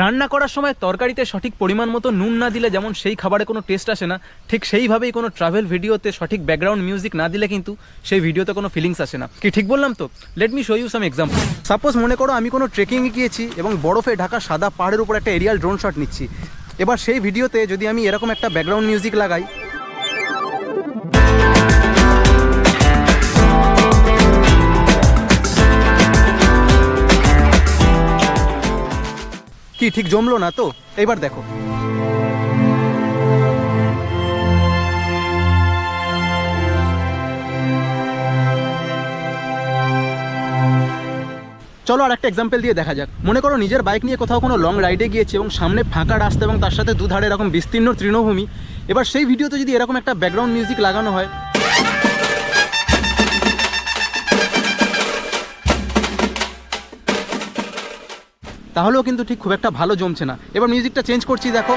রান্না করার সময় তরকারিতে সঠিক পরিমাণ মতো নুন না দিলে যেমন সেই খাবারে কোনো টেস্ট আসে না, ঠিক সেইভাবেই কোনো ট্রাভেল ভিডিওতে সঠিক ব্যাকগ্রাউন্ড মিউজিক না দিলে কিন্তু সেই ভিডিওতে কোনো ফিলিংস আসে না। কি ঠিক বললাম তো? Let me show you some example. Suppose মনে করো আমি কোনো ট্রেকিংয়ে গিয়েছি এবং বরফে ঢাকা সাদা পাহাড়ের উপর একটা এরিয়াল ড্রোন শট নিচ্ছি। এবার সেই ভিডিওতে যদি আমি এরকম একটা ব্যাকগ্রাউন্ড মিউজিক লাগাই, কি ঠিক জমলো না তো? এবার দেখো, চলো আর একটা এক্সাম্পল দিয়ে দেখা যাক। মনে করো নিজের বাইক নিয়ে কোথাও কোনো লং রাইডে গিয়েছে এবং সামনে ফাঁকা রাস্তা এবং তার সাথে দুধারে এরকম বিস্তীর্ণ তৃণভূমি। এবার সেই ভিডিওতে যদি এরকম একটা ব্যাকগ্রাউন্ড মিউজিক লাগানো হয়, তাহলেও কিন্তু ঠিক খুব একটা ভালো জমছে না। এবার মিউজিকটা চেঞ্জ করছি, দেখো।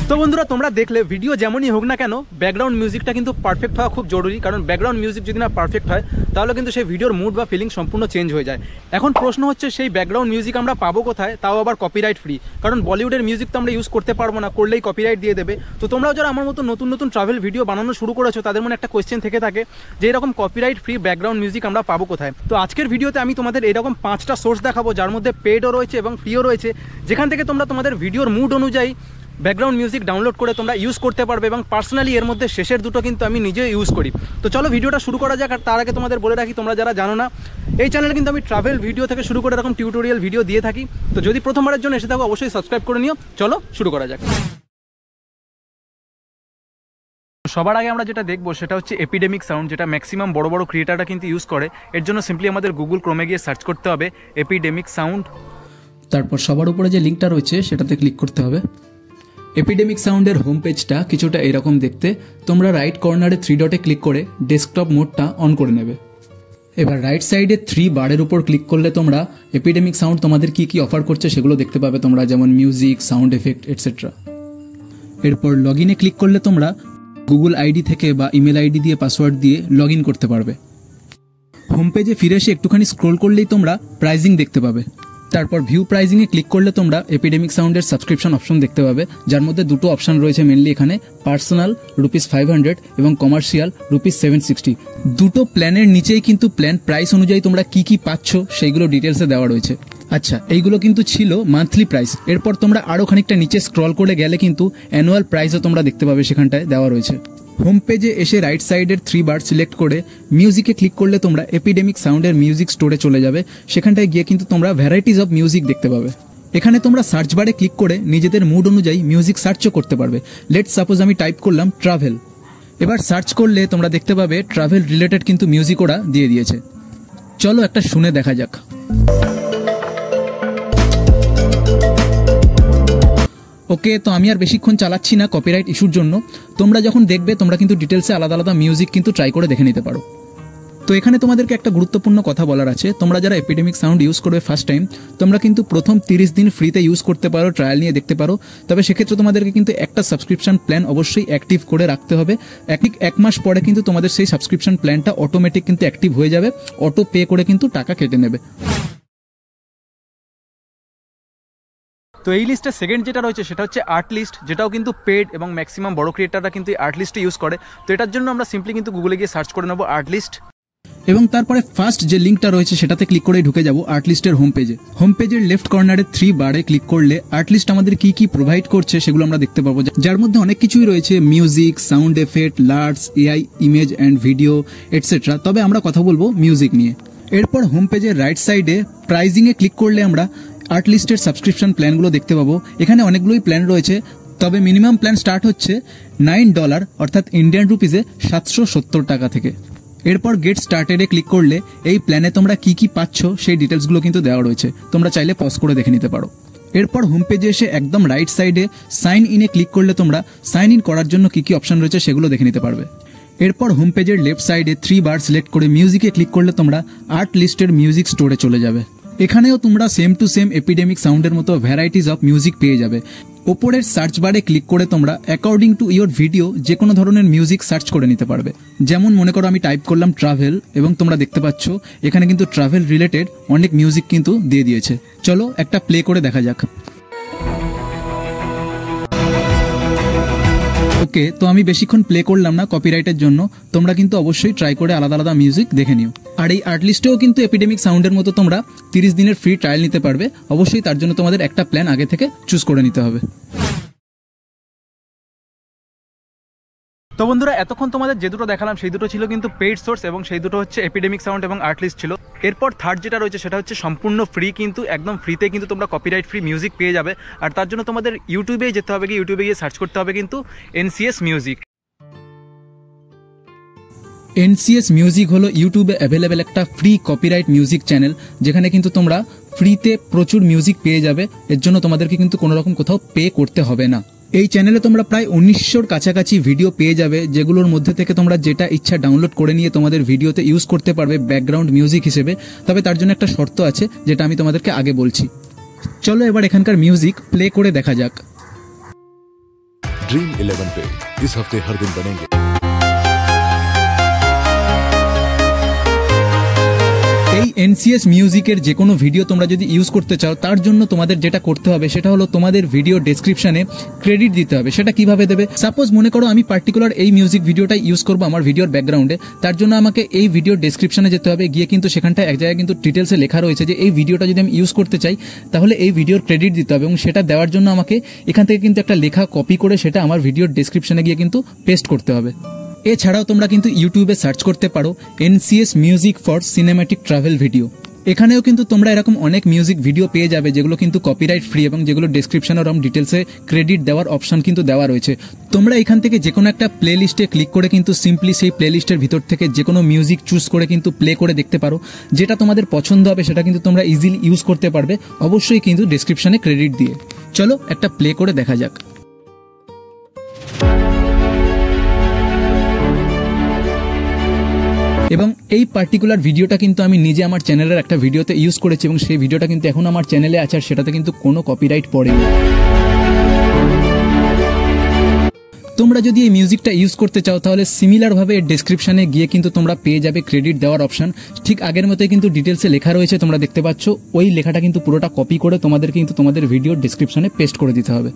তো বন্ধুরা, তোমরা দেখলে ভিডিও যেমনই হোক না কেন ব্যাকগ্রাউন্ড মিউজিকটা কিন্তু পারফেক্ট হওয়া খুব জরুরি, কারণ ব্যাকগ্রাউন্ড মিউজিক যদি না পারফেক্ট হয় তাহলে কিন্তু সেই ভিডিওর মুড বা ফিলিং সম্পূর্ণ চেঞ্জ হয়ে যায়। এখন প্রশ্ন হচ্ছে সেই ব্যাকগ্রাউন্ড মিউজিক আমরা পাবো কোথায়, তাও আবার কপিরাইট ফ্রি? কারণ বলিউডের মিউজিক তো আমরা ইউজ করতে পারবো না, করলেই কপিরাইট দিয়ে দেবে। তো তোমরাও যারা আমার মতো নতুন নতুন ট্রাভেল ভিডিও বানানো শুরু করেছো তাদের মনে একটা কোয়েশ্চেন থেকে থাকে যে এরকম কপিরাইট ফ্রি ব্যাকগ্রাউন্ড মিউজিক আমরা পাবো কোথায়। তো আজকের ভিডিওতে আমি তোমাদের এরকম 5টা সোর্স দেখাবো, যার মধ্যে পেডও রয়েছে এবং ফ্রিও রয়েছে, যেখান থেকে তোমরা তোমাদের ভিডিওর মুড অনুযায়ী ব্যাকগ্রাউন্ড মিউজিক ডাউনলোড করে তোমরা ইউজ করতে পারবে। এবং পার্সোনালি এর মধ্যে শেষের দুটো কিন্তু আমি নিজে ইউজ করি। তো চলো ভিডিওটা শুরু করা যাক। আর তার আগে তোমাদের বলে রাখি, তোমরা যারা জানো না, এই চ্যানেলে কিন্তু আমি ট্রাভেল ভিডিও থেকে শুরু করে এরকম টিউটোরিয়াল ভিডিও দিয়ে থাকি। তো যদি প্রথমবারের জন্য এসে থাকো অবশ্যই সাবস্ক্রাইব করে নিও। চলো শুরু করা যাক। সবার আগে আমরা যেটা দেখবো সেটা হচ্ছে এপিডেমিক সাউন্ড, যেটা ম্যাক্সিমাম বড় বড় ক্রিয়েটাররা কিন্তু ইউজ করে। এর জন্য সিম্পলি আমাদের গুগল ক্রোমে গিয়ে সার্চ করতে হবে এপিডেমিক সাউন্ড। তারপর সবার উপরে যে লিঙ্কটা রয়েছে সেটাতে ক্লিক করতে হবে। এপিডেমিক সাউন্ডের হোম পেজটা কিছুটা এরকম দেখতে। তোমরা রাইট কর্নারে 3 ডটে ক্লিক করে ডেস্কটপ মোডটা অন করে নেবে। এবার রাইট সাইডে 3 বারের উপর ক্লিক করলে তোমরা এপিডেমিক সাউন্ড তোমাদের কি কি অফার করছে সেগুলো দেখতে পাবে তোমরা, যেমন মিউজিক, সাউন্ড এফেক্ট এটসেট্রা। এরপর লগ ইনে ক্লিক করলে তোমরা গুগল আইডি থেকে বা ইমেল আইডি দিয়ে পাসওয়ার্ড দিয়ে লগ ইন করতে পারবে। হোম পেজে ফিরে এসে একটুখানি স্ক্রোল করলেই তোমরা প্রাইজিং দেখতে পাবে। তারপর ভিউ প্রাইজিংয়ে ক্লিক করলে তোমরা এপিডেমিক সাউন্ডের সাবস্ক্রিপশন অপশন দেখতে পাবে, যার মধ্যে দুটো অপশন রয়েছে মেনলি এখানে, পার্সোনাল ₹500 এবং কমার্শিয়াল ₹760। দুটো প্ল্যানের নিচেই কিন্তু প্ল্যান প্রাইস অনুযায়ী তোমরা কি কি পাচ্ছ সেইগুলো ডিটেলসে দেওয়া রয়েছে। আচ্ছা, এইগুলো কিন্তু ছিল মান্থলি প্রাইস। এরপর তোমরা আরও খানিকটা নিচে স্ক্রল করে গেলে কিন্তু অ্যানুয়াল প্রাইসও তোমরা দেখতে পাবে, সেখানটায় দেওয়া রয়েছে। হোম পেজে এসে রাইট সাইডের 3 বার সিলেক্ট করে মিউজিকে ক্লিক করলে তোমরা এপিডেমিক সাউন্ডের মিউজিক স্টোরে চলে যাবে। সেখানটায় গিয়ে কিন্তু তোমরা ভ্যারাইটিস অফ মিউজিক দেখতে পাবে। এখানে তোমরা সার্চ বারে ক্লিক করে নিজেদের মুড অনুযায়ী মিউজিক সার্চও করতে পারবে। লেটস সাপোজ আমি টাইপ করলাম ট্রাভেল। এবার সার্চ করলে তোমরা দেখতে পাবে ট্রাভেল রিলেটেড কিন্তু মিউজিক ওরা দিয়ে দিয়েছে। চলো একটা শুনে দেখা যাক। ওকে, তো আমি আর বেশিক্ষণ চালাচ্ছি না কপিরাইট ইস্যুর জন্য। তোমরা যখন দেখবে তোমরা কিন্তু ডিটেলসে আলাদা আলাদা মিউজিক কিন্তু ট্রাই করে দেখে নিতে পারো। তো এখানে তোমাদেরকে একটা গুরুত্বপূর্ণ কথা বলার আছে। তোমরা যারা এপিডেমিক সাউন্ড ইউজ করবে ফার্স্ট টাইম, তোমরা কিন্তু প্রথম 30 দিন ফ্রিতে ইউজ করতে পারো, ট্রায়াল নিয়ে দেখতে পারো। তবে সেক্ষেত্রে তোমাদেরকে কিন্তু একটা সাবস্ক্রিপশন প্ল্যান অবশ্যই অ্যাক্টিভ করে রাখতে হবে। এক মাস পরে কিন্তু তোমাদের সেই সাবস্ক্রিপশন প্ল্যানটা অটোমেটিক কিন্তু অ্যাক্টিভ হয়ে যাবে, অটো পে করে কিন্তু টাকা কেটে নেবে। তো এই লিস্টে সেকেন্ড যেটা রয়েছে সেটা হচ্ছে আর্ট লিস্ট, যেটাও কিন্তু পেড এবং ম্যাক্সিমাম বড় ক্রিয়েটাররা কিন্তু আর্ট লিস্টে ইউজ করে। তো এটার জন্য আমরা সিম্পলি কিন্তু গুগলে গিয়ে সার্চ করে নেবো আর্ট লিস্ট, এবং তারপরে ফার্স্ট যে লিঙ্কটা রয়েছে সেটাতে ক্লিক করে ঢুকে যাব আর্ট লিস্টের হোম পেজে। হোম পেজের লেফট কর্নারে 3 বারে ক্লিক করলে আর্ট লিস্ট আমাদের কি কি প্রোভাইড করছে সেগুলো আমরা দেখতে পাবো, যার মধ্যে অনেক কিছুই রয়েছে, মিউজিক, সাউন্ড এফেক্ট, লার্টস, AI image and video etcetera. তবে আমরা কথা বলবো মিউজিক নিয়ে। এরপর হোম পেজের রাইট সাইডে প্রাইজিংয়ে ক্লিক করলে আমরা আর্ট লিস্টের সাবস্ক্রিপশন প্ল্যানগুলো দেখতে পাবো। এখানে অনেকগুলোই প্ল্যান রয়েছে, তবে মিনিমাম প্ল্যান স্টার্ট হচ্ছে $9 অর্থাৎ ইন্ডিয়ান রুপিজে 770 টাকা থেকে। এরপর গেট স্টার্টেডে ক্লিক করলে এই প্ল্যানে তোমরা কি কি পাচ্ছ সেই ডিটেলসগুলো কিন্তু দেওয়া রয়েছে, তোমরা চাইলে পজ করে দেখে নিতে পারো। এরপর হোম পেজে এসে একদম রাইট সাইডে সাইন ইনে ক্লিক করলে তোমরা সাইন ইন করার জন্য কি কি অপশন রয়েছে সেগুলো দেখে নিতে পারবে। এরপর হোম পেজের লেফট সাইডে 3 বার সিলেক্ট করে মিউজিকে ক্লিক করলে তোমরা আর্ট লিস্টের মিউজিক স্টোরে চলে যাবে। এখানেও তোমরা সেম টু সেম এপিডেমিক সাউন্ডের মতো ভ্যারাইটিস অফ মিউজিক পেয়ে যাবে। ওপরের সার্চ বারে ক্লিক করে তোমরা অ্যাকর্ডিং টু ইওর ভিডিও যে কোনো ধরনের মিউজিক সার্চ করে নিতে পারবে। যেমন মনে করো আমি টাইপ করলাম ট্রাভেল, এবং তোমরা দেখতে পাচ্ছ এখানে কিন্তু ট্রাভেল রিলেটেড অনেক মিউজিক কিন্তু দিয়ে দিয়েছে। চলো একটা প্লে করে দেখা যাক। ওকে, তো আমি বেশিক্ষণ প্লে করলাম না কপিরাইটের জন্য, তোমরা কিন্তু অবশ্যই ট্রাই করে আলাদা আলাদা মিউজিক দেখে নিও। আর এই আর্টলিস্টেও কিন্তু এপিডেমিক সাউন্ডের মতো তোমরা 30 দিনের ফ্রি ট্রায়াল নিতে পারবে। অবশ্যই তার জন্য তোমাদের একটা প্ল্যান আগে থেকে চুজ করে নিতে হবে। তো বন্ধুরা, এতক্ষণ তোমাদের যে দুটো দেখালাম সেই দুটো ছিল কিন্তু পেইড সোর্স, এবং সেই দুটো হচ্ছে এপিডেমিক সাউন্ড এবং আর্টলিস্ট ছিল। এরপর থার্ড যেটা রয়েছে সেটা হচ্ছে সম্পূর্ণ ফ্রি, কিন্তু একদম ফ্রিতে কিন্তু তোমরা কপিরাইট ফ্রি মিউজিক পেয়ে যাবে। আর তার জন্য তোমাদের ইউটিউবে যেতে হবে, ইউটিউবে গিয়ে সার্চ করতে হবে কিন্তু NCS মিউজিক। NCS মিউজিক হলো ইউটিউবে অ্যাভেলেবেল একটা ফ্রি কপিরাইট মিউজিক চ্যানেল, যেখানে কিন্তু তোমরা ফ্রিতে প্রচুর মিউজিক পেয়ে যাবে। এর জন্য তোমাদেরকে কিন্তু কোনো রকম কোথাও পে করতে হবে না। এই চ্যানেলে তোমরা প্রায় 1900-র কাছাকাছি ভিডিও পেয়ে যাবে, যেগুলোর মধ্যে থেকে তোমরা যেটা ইচ্ছা ডাউনলোড করে নিয়ে তোমাদের ভিডিওতে ইউজ করতে পারবে ব্যাকগ্রাউন্ড মিউজিক হিসেবে। তবে তার জন্য একটা শর্ত আছে, যেটা আমি তোমাদেরকে আগে বলছি। চলো এবার এখানকার মিউজিক প্লে করে দেখা যাক। ड्रीम 11 पे इस हफ्ते हर दिन बनेंगे। এই NCS মিউজিকের যে কোনো ভিডিও তোমরা যদি ইউজ করতে চাও, তার জন্য তোমাদের যেটা করতে হবে সেটা হলো তোমাদের ভিডিও ডেসক্রিপশনে ক্রেডিট দিতে হবে। সেটা কিভাবে দেবে? সাপোজ মনে করো আমি পার্টিকুলার এই মিউজিক ভিডিওটা ইউজ করবো আমার ভিডিওর ব্যাকগ্রাউন্ডে, তার জন্য আমাকে এই ভিডিও ডেসক্রিপশনে যেতে হবে। গিয়ে কিন্তু সেখানটায় এক জায়গায় কিন্তু ডিটেলসে লেখা রয়েছে যে এই ভিডিওটা যদি আমি ইউজ করতে চাই তাহলে এই ভিডিওর ক্রেডিট দিতে হবে, এবং সেটা দেওয়ার জন্য আমাকে এখান থেকে কিন্তু একটা লেখা কপি করে সেটা আমার ভিডিওর ডেসক্রিপশনে গিয়ে কিন্তু পেস্ট করতে হবে। এছাড়াও তোমরা কিন্তু ইউটিউবে সার্চ করতে পারো NCS music for cinematic travel video. এখানেও কিন্তু তোমরা এরকম অনেক মিউজিক ভিডিও পেয়ে যাবে যেগুলো কিন্তু কপিরাইট ফ্রি, এবং যেগুলো ডেসক্রিপশন আর ডিটেলসে ক্রেডিট দেওয়ার অপশন কিন্তু দেওয়া রয়েছে। তোমরা এখান থেকে যে কোনো একটা প্লে লিস্টে ক্লিক করে কিন্তু সিম্পলি সেই প্লে লিস্টের ভিতর থেকে যে কোনো মিউজিক চুজ করে কিন্তু প্লে করে দেখতে পারো। যেটা তোমাদের পছন্দ হবে সেটা কিন্তু তোমরা ইজিলি ইউজ করতে পারবে, অবশ্যই কিন্তু ডেসক্রিপশনে ক্রেডিট দিয়ে। চলো একটা প্লে করে দেখা যাক। এবং এই পার্টিকুলার ভিডিওটা কিন্তু আমি নিজে আমার চ্যানেলের একটা ভিডিওতে ইউজ করেছি, এবং সেই ভিডিওটা কিন্তু এখন আমার চ্যানেলে আছে, আর সেটাতে কিন্তু কোনো কপিরাইট পড়েনি। তোমরা যদি এই মিউজিকটা ইউজ করতে চাও তাহলে সিমিলারভাবে এর ডেসক্রিপশনে গিয়ে কিন্তু তোমরা পেয়ে যাবে ক্রেডিট দেওয়ার অপশন। ঠিক আগের মতোই কিন্তু ডিটেলসে লেখা রয়েছে, তোমরা দেখতে পাচ্ছ। ওই লেখাটা কিন্তু পুরোটা কপি করে তোমাদের কিন্তু তোমাদের ভিডিওর ডেসক্রিপশনে পেস্ট করে দিতে হবে।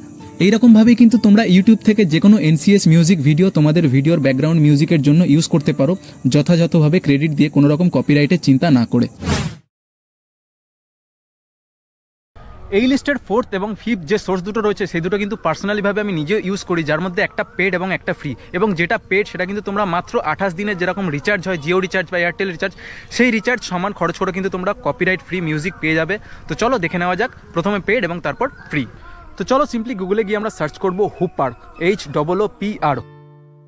এইরকমভাবেই কিন্তু তোমরা ইউটিউব থেকে যে কোনো NCS মিউজিক ভিডিও তোমাদের ভিডিওর ব্যাকগ্রাউন্ড মিউজিকের জন্য ইউজ করতে পারো, যথাযথভাবে ক্রেডিট দিয়ে, কোনো রকম কপিরাইটের চিন্তা না করে। এই লিস্টের ফোর্থ এবং ফিফথ যে সোর্স দুটো রয়েছে সেই দুটো কিন্তু পার্সোনালিভাবে আমি নিজেও ইউজ করি, যার মধ্যে একটা পেড এবং একটা ফ্রি। এবং যেটা পেড সেটা কিন্তু তোমরা মাত্র 28 দিনের যেরকম রিচার্জ হয়, জিও রিচার্জ বা এয়ারটেল রিচার্জ, সেই রিচার্জ সমান খরচ করে কিন্তু তোমরা কপিরাইট ফ্রি মিউজিক পেয়ে যাবে। তো চলো দেখে নেওয়া যাক, প্রথমে পেড এবং তারপর ফ্রি। তো চলো সিম্পলি গুগলে গিয়ে আমরা সার্চ করবো হুপার, HOOPR।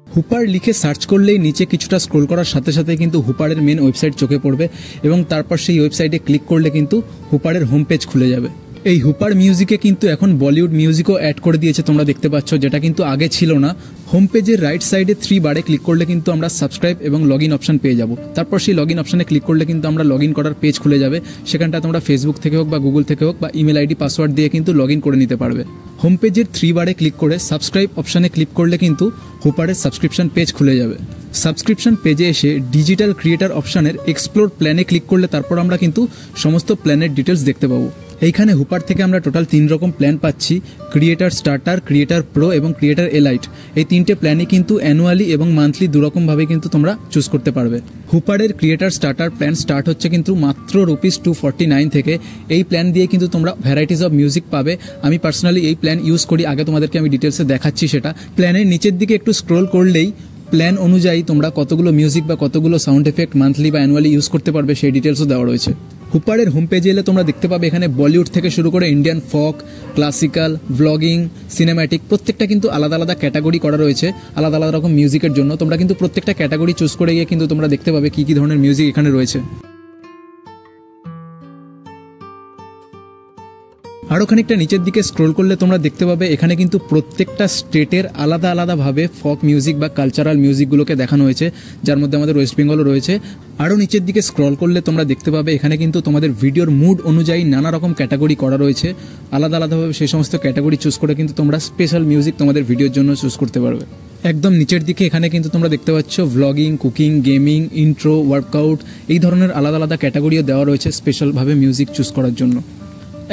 হুপার লিখে সার্চ করলেই নিচে কিছুটা স্ক্রোল করার সাথে সাথে কিন্তু হুপারের মেন ওয়েবসাইট চোখে পড়বে, এবং তারপর সেই ওয়েবসাইটে ক্লিক করলে কিন্তু হুপারের হোম পেজ খুলে যাবে। এই হুপার মিউজিকে কিন্তু এখন বলিউড মিউজিকও অ্যাড করে দিয়েছে, তোমরা দেখতে পাচ্ছ, যেটা কিন্তু আগে ছিল না। হোম পেজের রাইট সাইডে 3 বারে ক্লিক করলে কিন্তু আমরা সাবস্ক্রাইব এবং লগ ইন অপশন পেয়ে যাব। তারপর সেই লগ ইন অপশনে ক্লিক করলে কিন্তু আমরা লগ ইন করার পেজ খুলে যাবে। সেখানটা তোমরা ফেসবুক থেকে হোক বা গুগল থেকে হোক বা ইমেল আইডি পাসওয়ার্ড দিয়ে কিন্তু লগ ইন করে নিতে পারবে। হোম পেজের 3 বারে ক্লিক করে সাবস্ক্রাইব অপশনে ক্লিক করলে কিন্তু হুপারের সাবস্ক্রিপশন পেজ খুলে যাবে। সাবস্ক্রিপশন পেজে এসে ডিজিটাল ক্রিয়েটার অপশনের এক্সপ্লোর প্ল্যানে ক্লিক করলে তারপর আমরা কিন্তু সমস্ত প্ল্যানের ডিটেলস দেখতে পাবো। এইখানে হুপার থেকে আমরা টোটাল 3 রকম প্ল্যান পাচ্ছি, ক্রিয়েটার স্টার্টার, ক্রিয়েটার প্রো এবং ক্রিয়েটার এলাইট। এই 3টে প্ল্যানই কিন্তু অ্যানুয়ালি এবং মান্থলি দুরকমভাবে কিন্তু তোমরা চুজ করতে পারবে। হুপারের ক্রিয়েটার স্টার্টার প্ল্যান স্টার্ট হচ্ছে কিন্তু মাত্র ₹249 থেকে। এই প্ল্যান দিয়ে কিন্তু তোমরা ভ্যারাইটিস অফ মিউজিক পাবে। আমি পার্সোনালি এই প্ল্যান ইউজ করি, আগে তোমাদেরকে আমি ডিটেলসে দেখাচ্ছি সেটা। প্ল্যানের নিচের দিকে একটু স্ক্রোল করলেই প্ল্যান অনুযায়ী তোমরা কতগুলো মিউজিক বা কতগুলো সাউন্ড এফেক্ট মান্থলি বা অ্যানুয়ালি ইউজ করতে পারবে সেই ডিটেলসও দেওয়া রয়েছে। হুপারের হোম পেজে এলে তোমরা দেখতে পাবে এখানে বলিউড থেকে শুরু করে ইন্ডিয়ান ফক, ক্লাসিক্যাল, ভ্লগিং, সিনেম্যাটিক, প্রত্যেকটা কিন্তু আলাদা আলাদা ক্যাটাগরি করা রয়েছে আলাদা আলাদা রকম মিউজিকের জন্য। তোমরা কিন্তু প্রত্যেকটা ক্যাটাগরি চুজ করে গিয়ে কিন্তু তোমরা দেখতে পাবে কী কী ধরনের মিউজিক এখানে রয়েছে। আরও খানিকটা নিচের দিকে স্ক্রোল করলে তোমরা দেখতে পাবে এখানে কিন্তু প্রত্যেকটা স্টেটের আলাদা আলাদাভাবে ফক মিউজিক বা কালচারাল মিউজিকগুলোকে দেখানো হয়েছে, যার মধ্যে আমাদের ওয়েস্ট বেঙ্গলও রয়েছে। আরও নিচের দিকে স্ক্রল করলে তোমরা দেখতে পাবে এখানে কিন্তু তোমাদের ভিডিওর মুড অনুযায়ী নানা রকম ক্যাটাগরি করা রয়েছে। আলাদা আলাদাভাবে সেই সমস্ত ক্যাটাগরি চুজ করে কিন্তু তোমরা স্পেশাল মিউজিক তোমাদের ভিডিওর জন্য চুজ করতে পারবে। একদম নিচের দিকে এখানে কিন্তু তোমরা দেখতে পাচ্ছ vlogging, cooking, gaming, intro, workout, এই ধরনের আলাদা আলাদা ক্যাটাগরিও দেওয়া রয়েছে স্পেশালভাবে মিউজিক চুজ করার জন্য।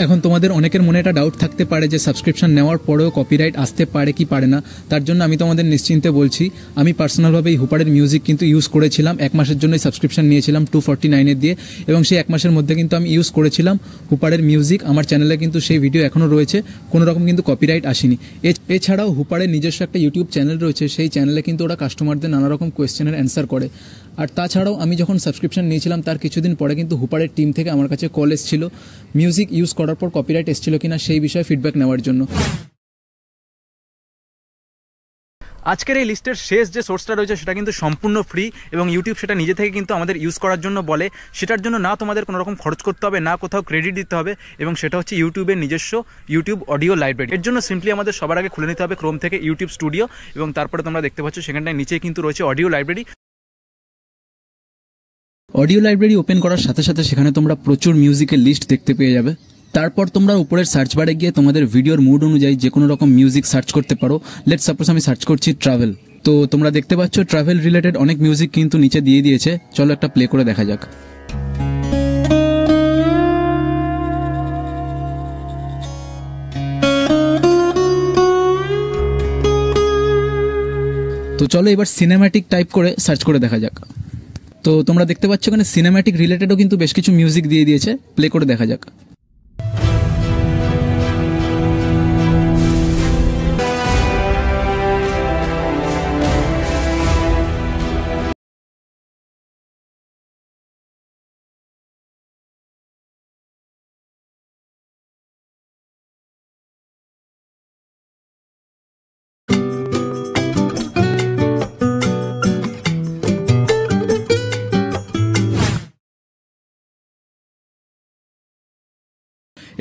এখন তোমাদের অনেকের মনে একটা ডাউট থাকতে পারে যে সাবস্ক্রিপশন নেওয়ার পরেও কপিরাইট আসতে পারে কি পারে না। তার জন্য আমি তোমাদের নিশ্চিন্তে বলছি, আমি পার্সোনালভাবে এই হুপারের মিউজিক কিন্তু ইউজ করেছিলাম। 1 মাসের জন্যই সাবস্ক্রিপশন নিয়েছিলাম 249 দিয়ে, এবং সেই 1 মাসের মধ্যে কিন্তু আমি ইউজ করেছিলাম হুপারের মিউজিক। আমার চ্যানেলে কিন্তু সেই ভিডিও এখনও রয়েছে, কোনো রকম কিন্তু কপিরাইট আসেনি। এছাড়াও হুপারের নিজস্ব একটা ইউটিউব চ্যানেল রয়েছে, সেই চ্যানেলে কিন্তু ওরা কাস্টমারদের নানা রকম কোয়েশ্চেনের অ্যান্সার করে। আর তাছাড়াও আমি যখন সাবস্ক্রিপশন নিয়েছিলাম তার কিছুদিন পরে কিন্তু হুপারের টিম থেকে আমার কাছে কল এসেছিল মিউজিক ইউজ করার পর কপিরাইট এসেছিল কিনা সেই বিষয়ে ফিডব্যাক নেওয়ার জন্য। আজকের এই লিস্টের শেষ যে সোর্সটা রয়েছে সেটা কিন্তু সম্পূর্ণ ফ্রি, এবং ইউটিউব সেটা নিজে থেকে কিন্তু আমাদের ইউজ করার জন্য বলে। সেটার জন্য না তোমাদের কোনো রকম খরচ করতে হবে, না কোথাও ক্রেডিট দিতে হবে, এবং সেটা হচ্ছে ইউটিউবের নিজস্ব ইউটিউব অডিও লাইব্রেরি। এর জন্য সিম্পলি আমাদের সবার আগে খুলে নিতে হবে ক্রোম থেকে ইউটিউব স্টুডিও, এবং তারপরে তোমরা দেখতে পাচ্ছ সেখানটায় নিচে কিন্তু রয়েছে audio library. Audio library open করার সাথে সাথে সেখানে তোমরা প্রচুর মিউজিকের লিস্ট দেখতে পেয়ে যাবে। তারপর তোমরা উপরের সার্চ বারে গিয়ে তোমাদের ভিডিওর মুড অনুযায়ী যে কোনো রকম মিউজিক সার্চ করতে পারো। লেটস সাপোজ আমি সার্চ করছি ট্রাভেল, তো তোমরা দেখতে পাচ্ছ ট্রাভেল রিলেটেড অনেক মিউজিক কিন্তু নিচে দিয়ে দিয়েছে। চলো একটা প্লে করে দেখা যাক। তো চলো এবার সিনেম্যাটিক টাইপ করে সার্চ করে দেখা যাক। তো তোমরা দেখতে পাচ্ছ এখানে সিনেম্যাটিক রিলেটেডও কিন্তু বেশ কিছু মিউজিক দিয়ে দিয়েছে, প্লে করে দেখা যাক।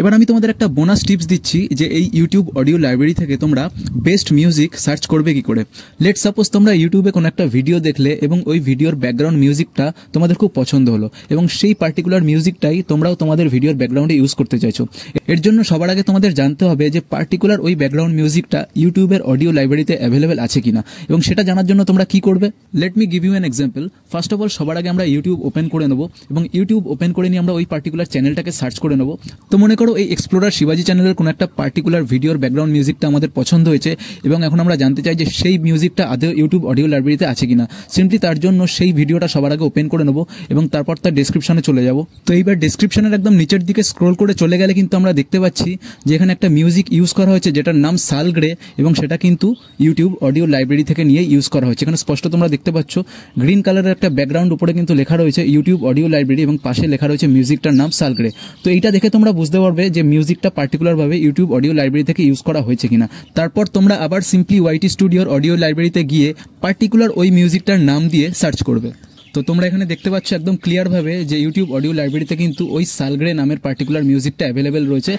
এবার আমি তোমাদের একটা বোনাস টিপস দিচ্ছি যে এই ইউটিউব অডিও লাইব্রেরি থেকে তোমরা বেস্ট মিউজিক সার্চ করবে কি করে। লেট সাপোজ তোমরা ইউটিউবে কোনো একটা ভিডিও দেখলে এবং ওই ভিডিওর ব্যাকগ্রাউন্ড মিউজিকটা তোমাদের খুব পছন্দ হলো, এবং সেই পার্টিকুলার মিউজিকটাই তোমরাও তোমাদের ভিডিওর ব্যাকগ্রাউন্ডে ইউজ করতে চাইছো। এর জন্য সবার আগে তোমাদের জানতে হবে যে পার্টিকুলার ওই ব্যাকগ্রাউন্ড মিউজিকটা ইউটিউবের অডিও লাইব্রেরিতে অ্যাভেলেবেল আছে কিনা, এবং সেটা জানার জন্য তোমরা কি করবে। Let me give you an example. First of all সবার আগে আমরা ইউটিউব ওপেন করে নেবো, এবং ইউটিউব ওপেন করে নিয়ে আমরা ওই পার্টিকুলার চ্যানেলটাকে সার্চ করে নেবো। তো মনে করো এই এক্সপ্লোরার শিবাজি চ্যানেলের কোনো একটা পার্টিকুলার ভিডিওর ব্যাকগ্রাউন্ড মিউজিকটা আমাদের পছন্দ হয়েছে, এবং এখন আমরা জানতে চাই যে সেই মিউজিকটা আদৌ ইউটিউব অডিও লাইব্রেরিতে আছে কিনা। সিম্পলি তার জন্য সেই ভিডিওটা সবার আগে ওপেন করে নেবো, এবং তারপর তার ডেসক্রিপশনে চলে যাব। তো এইবার ডেসক্রিপশনের একদম নিচের দিকে স্ক্রোল করে চলে গেলে কিন্তু আমরা দেখতে পাচ্ছি যে এখানে একটা মিউজিক ইউজ করা হয়েছে যেটার নাম সাল গ্রে, এবং সেটা কিন্তু ইউটিউব অডিও লাইব্রেরি থেকে নিয়ে ইউজ করা হয়েছে। এখানে স্পষ্ট তোমরা দেখতে পাচ্ছ গ্রিন কালারের একটা ব্যাকগ্রাউন্ড উপরে কিন্তু লেখা রয়েছে ইউটিউব অডিও লাইব্রেরি, এবং পাশে লেখা রয়েছে মিউজিকটার নাম সাল গ্রে। তো এইটা দেখে তোমরা বুঝতে পারবে যে মিউজিকটা পার্টিকুলার ভাবে ইউটিউব অডিও লাইব্রেরি থেকে ইউজ করা হয়েছে কিনা। তারপর তোমরা আবার সিম্পলি ওয়াইটি স্টুডিওর অডিও লাইব্রেরিতে গিয়ে পার্টিকুলার ওই মিউজিকটার নাম দিয়ে সার্চ করবে। তো তোমরা এখানে দেখতে পাচ্ছ একদম ক্লিয়ার ভাবে যে ইউটিউব অডিও লাইব্রেরিতে কিন্তু ওই সালগ্রে নামের পার্টিকুলার মিউজিকটা অ্যাভেলেবেল রয়েছে।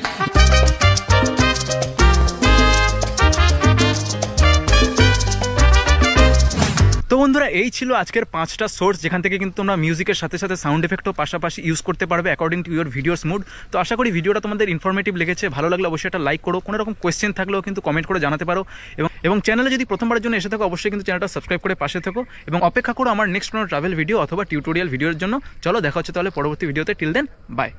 তো বন্ধুরা এই ছিল আজকের 5টা সোর্স যেখান থেকে কিন্তু তোমরা মিউজিকের সাথে সাথে সাউন্ড এফেক্টও পাশাপাশি ইউজ করতে পারবে according to your videos mood. তো আশা করি ভিডিওটা তোমাদের ইনফরমেটিভ লেগেছে। ভালো লাগলে অবশ্যই একটা লাইক করো, কোনো রকম কোয়েশ্চেন থাকলেও কিন্তু কমেন্ট করে জানাতে পারো, এবং চ্যানেলে যদি প্রথমবারের জন্য এসে থাকো অবশ্যই কিন্তু চ্যানেলটা সাবস্ক্রাইব করে পাশে থাকো, এবং অপেক্ষা করো আমার নেক্সট কোনো ট্রাভেল ভিডিও অথবা টিউটোরিয়াল ভিডিওর জন্য। চলো দেখা হচ্ছে তাহলে পরবর্তী ভিডিওতে। Till then by.